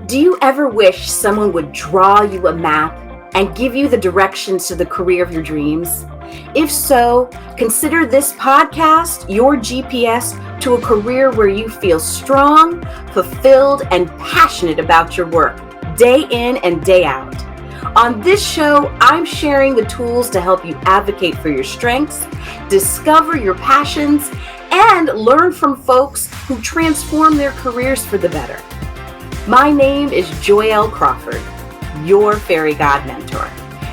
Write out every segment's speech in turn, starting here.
Do you ever wish someone would draw you a map and give you the directions to the career of your dreams? If so, consider this podcast your GPS to a career where you feel strong, fulfilled, and passionate about your work, day in and day out. On this show, I'm sharing the tools to help you advocate for your strengths, discover your passions, and learn from folks who transform their careers for the better. My name is Joyel Crawford, your fairy god mentor.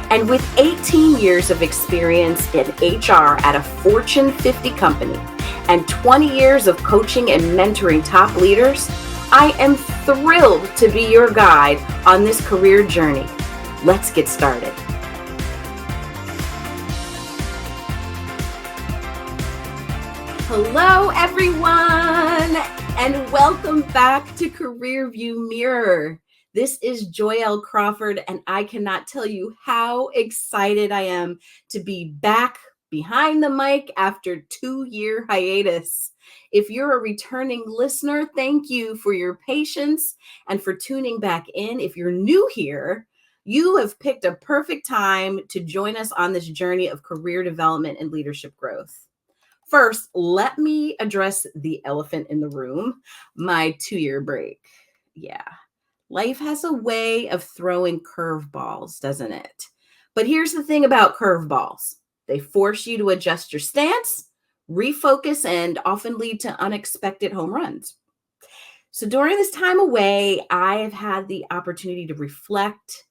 And with 18 years of experience in HR at a Fortune 50 company and 20 years of coaching and mentoring top leaders, I am thrilled to be your guide on this career journey. Let's get started. Hello, everyone, and welcome back to Career View Mirror. This is Joyel Crawford, and I cannot tell you how excited I am to be back behind the mic after 2-year hiatus. If you're a returning listener, thank you for your patience and for tuning back in. If you're new here, you have picked a perfect time to join us on this journey of career development and leadership growth. First, let me address the elephant in the room, my 2-year break. Yeah, life has a way of throwing curveballs, doesn't it? But here's the thing about curveballs. They force you to adjust your stance, refocus, and often lead to unexpected home runs. So during this time away, I have had the opportunity to reflect,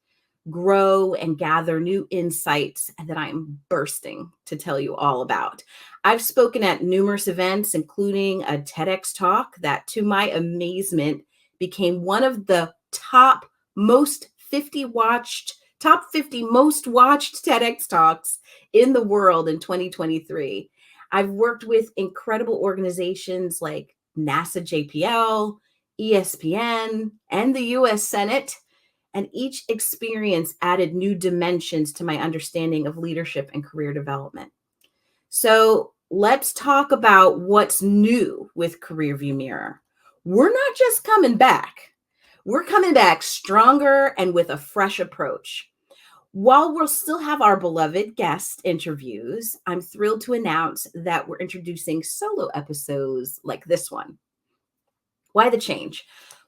grow, and gather new insights that I'm bursting to tell you all about. I've spoken at numerous events, including a TEDx talk that, to my amazement, became one of the top 50 most watched TEDx talks in the world in 2023. I've worked with incredible organizations like NASA JPL, ESPN, and the US Senate. And each experience added new dimensions to my understanding of leadership and career development. So let's talk about what's new with Career View Mirror. We're not just coming back. We're coming back stronger and with a fresh approach. While we'll still have our beloved guest interviews, I'm thrilled to announce that we're introducing solo episodes like this one. Why the change?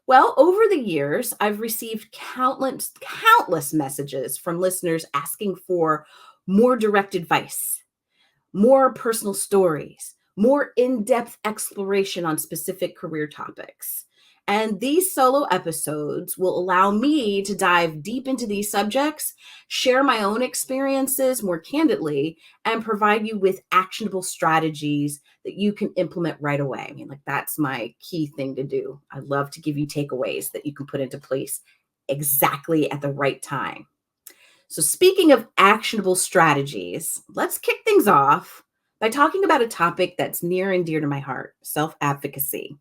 Well, over the years, I've received countless messages from listeners asking for more direct advice, more personal stories, more in-depth exploration on specific career topics. And these solo episodes will allow me to dive deep into these subjects, share my own experiences more candidly, and provide you with actionable strategies that you can implement right away. I mean, that's my key thing to do. I love to give you takeaways that you can put into place exactly at the right time. So speaking of actionable strategies, let's kick things off by talking about a topic that's near and dear to my heart, self-advocacy.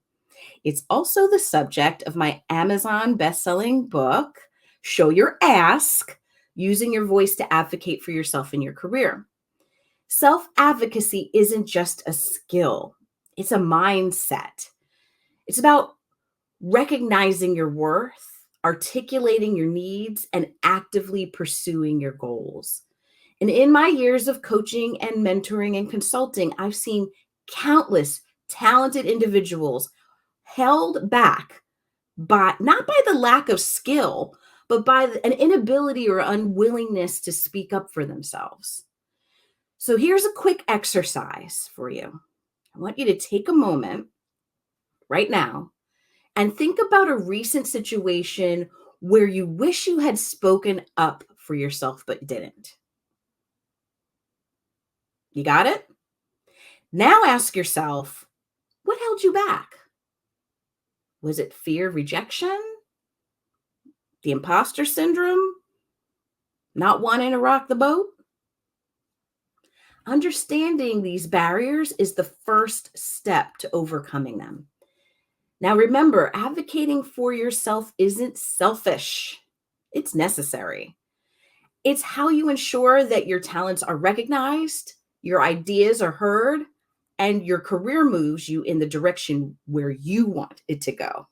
It's also the subject of my Amazon best-selling book, Show Your Ask, Using Your Voice to Advocate for Yourself in Your Career. Self-advocacy isn't just a skill. It's a mindset. It's about recognizing your worth, articulating your needs, and actively pursuing your goals. And in my years of coaching and mentoring and consulting, I've seen countless talented individuals held back not by the lack of skill, but by an inability or unwillingness to speak up for themselves. So here's a quick exercise for you. I want you to take a moment right now and think about a recent situation where you wish you had spoken up for yourself but didn't. You got it? Now ask yourself, what held you back? Was it fear of rejection? The imposter syndrome? Not wanting to rock the boat? Understanding these barriers is the first step to overcoming them. Now remember, advocating for yourself isn't selfish. It's necessary. It's how you ensure that your talents are recognized, your ideas are heard, and your career moves you in the direction where you want it to go.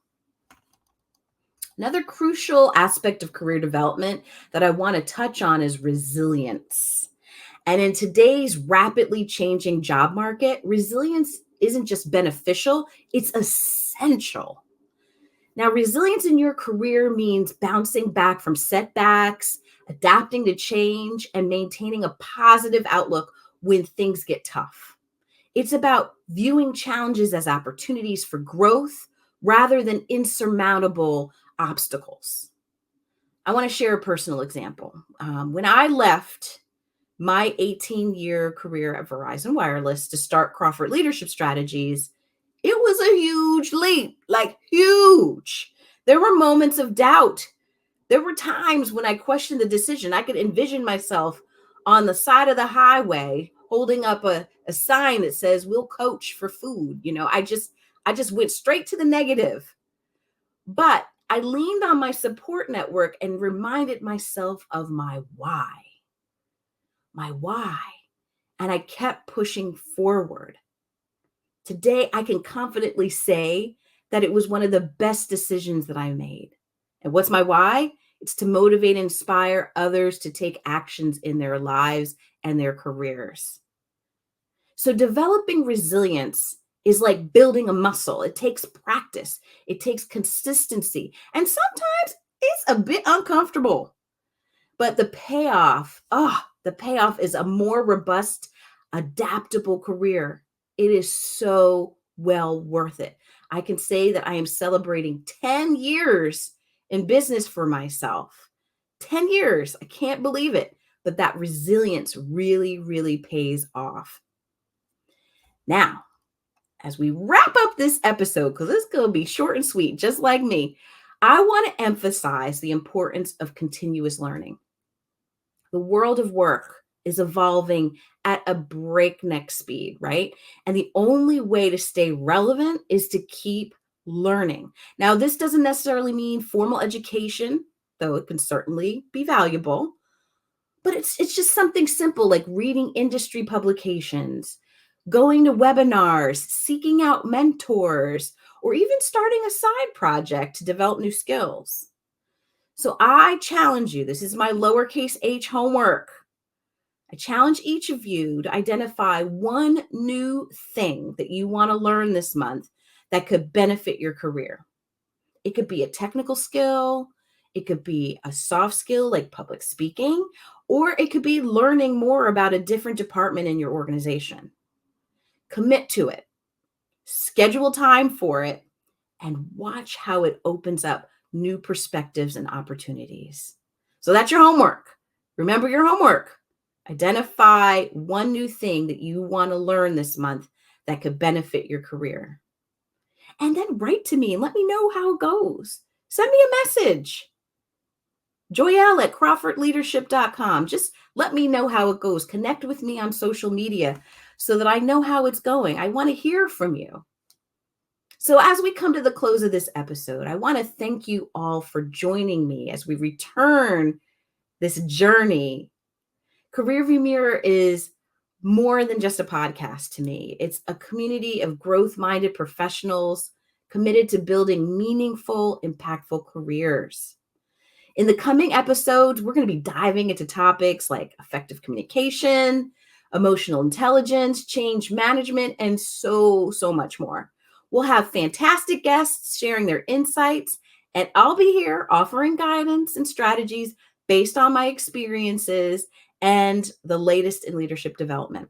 Another crucial aspect of career development that I want to touch on is resilience. And in today's rapidly changing job market, resilience isn't just beneficial, it's essential. Now, resilience in your career means bouncing back from setbacks, adapting to change, and maintaining a positive outlook when things get tough. It's about viewing challenges as opportunities for growth rather than insurmountable obstacles. I want to share a personal example. When I left my 18-year career at Verizon Wireless to start Crawford Leadership Strategies, it was a huge leap, like huge. There were moments of doubt. There were times when I questioned the decision. I could envision myself on the side of the highway holding up a sign that says, "We'll coach for food." I just went straight to the negative. But I leaned on my support network and reminded myself of my why. My why. And I kept pushing forward. Today, I can confidently say that it was one of the best decisions that I made. And what's my why? It's to motivate and inspire others to take actions in their lives and their careers. So developing resilience is like building a muscle. It takes practice. It takes consistency. And sometimes it's a bit uncomfortable. But the payoff is a more robust, adaptable career. It is so well worth it. I can say that I am celebrating 10 years in business for myself. 10 years. I can't believe it. But that resilience really, really pays off. Now, as we wrap up this episode, because it's going to be short and sweet, just like me, I want to emphasize the importance of continuous learning. The world of work is evolving at a breakneck speed, right? And the only way to stay relevant is to keep learning. Now, this doesn't necessarily mean formal education, though it can certainly be valuable. But it's just something simple like reading industry publications, going to webinars, seeking out mentors, or even starting a side project to develop new skills. So I challenge you, this is my lowercase h homework. I challenge each of you to identify one new thing that you want to learn this month that could benefit your career. It could be a technical skill, it could be a soft skill like public speaking, or it could be learning more about a different department in your organization. Commit to it, schedule time for it, and watch how it opens up new perspectives and opportunities. So that's your homework. Remember your homework. Identify one new thing that you want to learn this month that could benefit your career. And then write to me and let me know how it goes. Send me a message. Joyel at crawfordleadership.com. Just let me know how it goes. Connect with me on social media so that I know how it's going. I want to hear from you. So as we come to the close of this episode, I want to thank you all for joining me as we return this journey. Career View Mirror is more than just a podcast to me. It's a community of growth-minded professionals committed to building meaningful, impactful careers. In the coming episodes, we're going to be diving into topics like effective communication, emotional intelligence, change management, and so much more. We'll have fantastic guests sharing their insights, and I'll be here offering guidance and strategies based on my experiences and the latest in leadership development.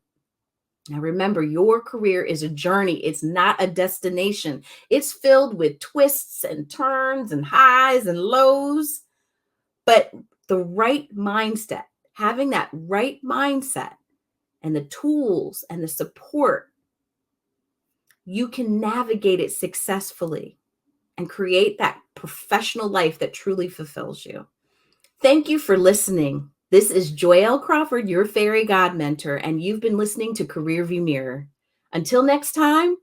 Now, remember, your career is a journey. It's not a destination. It's filled with twists and turns and highs and lows. But the right mindset, having that right mindset and the tools and the support, you can navigate it successfully and create that professional life that truly fulfills you. Thank you for listening. This is Joyel Crawford, your fairy god mentor, and you've been listening to Career View Mirror. Until next time,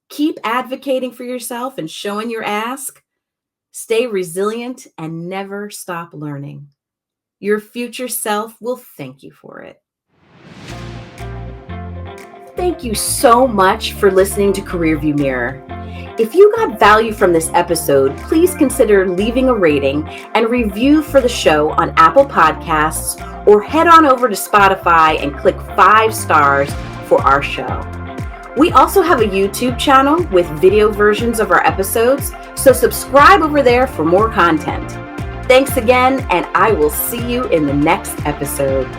keep advocating for yourself and showing your ask. Stay resilient and never stop learning. Your future self will thank you for it. Thank you so much for listening to Career View Mirror. If you got value from this episode, please consider leaving a rating and review for the show on Apple Podcasts, or head on over to Spotify and click 5 stars for our show. We also have a YouTube channel with video versions of our episodes, so subscribe over there for more content. Thanks again, and I will see you in the next episode.